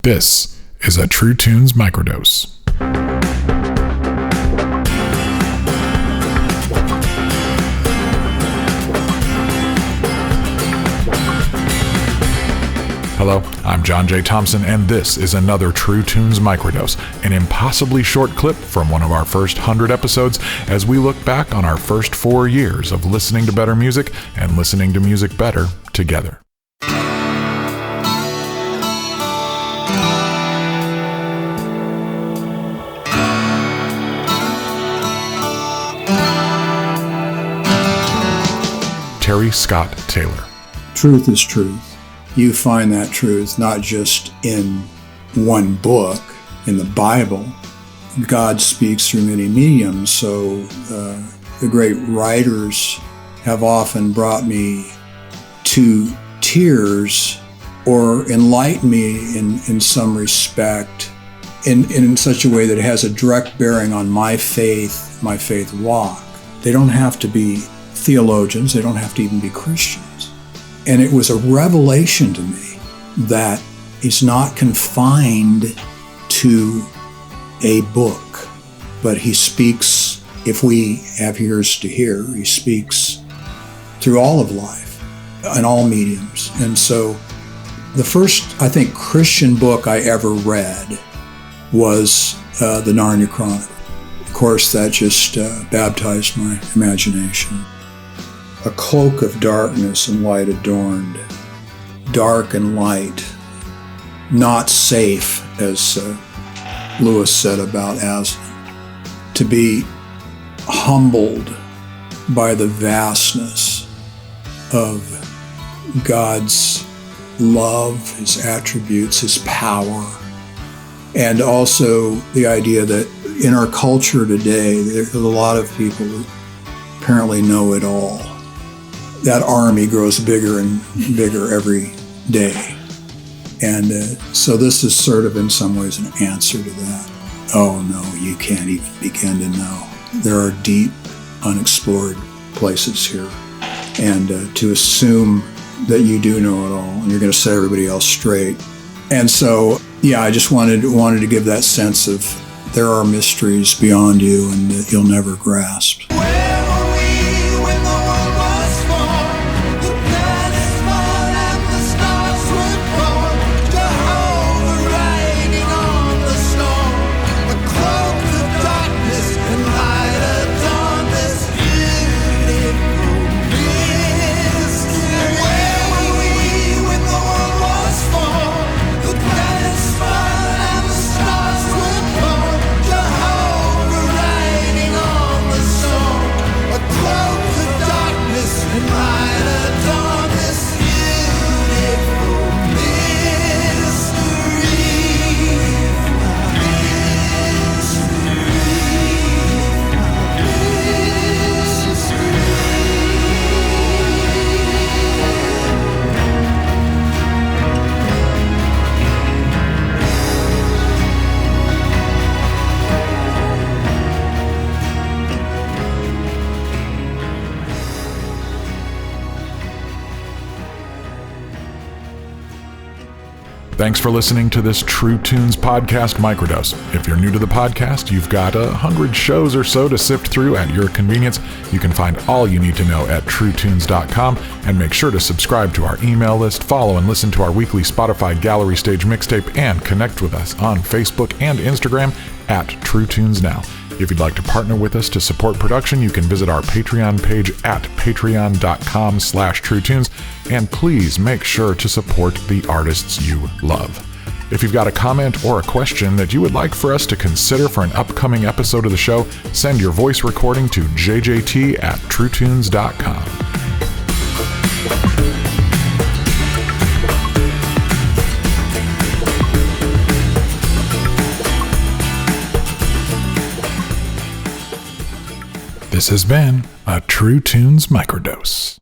This is a True Tunes Microdose. Hello, I'm John J. Thompson, and this is another True Tunes Microdose, an impossibly short clip from one of our first 100 episodes as we look back on our first 4 years of listening to better music and listening to music better together. Terry Scott Taylor. Truth is truth. You find that truth not just in one book, in the Bible. God speaks through many mediums, so the great writers have often brought me to tears or enlightened me in some respect in such a way that it has a direct bearing on my faith walk. They don't have to be theologians, they don't have to even be Christians. And it was a revelation to me that it's not confined to a book, but he speaks, if we have ears to hear, he speaks through all of life and all mediums. And so the first, I think, Christian book I ever read was the Narnia Chronicle. Of course, that just baptized my imagination. A cloak of darkness and light adorned, dark and light, not safe, as Lewis said about Aslan, to be humbled by the vastness of God's love, his attributes, his power, and also the idea that in our culture today, there's a lot of people who apparently know it all. That army grows bigger and bigger every day. And so this is sort of in some ways an answer to that. Oh no, you can't even begin to know. There are deep, unexplored places here. And to assume that you do know it all and you're going to set everybody else straight. And so, yeah, I just wanted to give that sense of there are mysteries beyond you and that you'll never grasp. Thanks for listening to this True Tunes podcast microdose. If you're new to the podcast, you've got 100 shows or so to sift through at your convenience. You can find all you need to know at truetunes.com, and make sure to subscribe to our email list, follow and listen to our weekly Spotify Gallery Stage mixtape, and connect with us on Facebook and Instagram at True Tunes Now. If you'd like to partner with us to support production, you can visit our Patreon page at patreon.com/TrueTunes, and please make sure to support the artists you love. If you've got a comment or a question that you would like for us to consider for an upcoming episode of the show, send your voice recording to jjt@truetunes.com. This has been a True Tunes Microdose.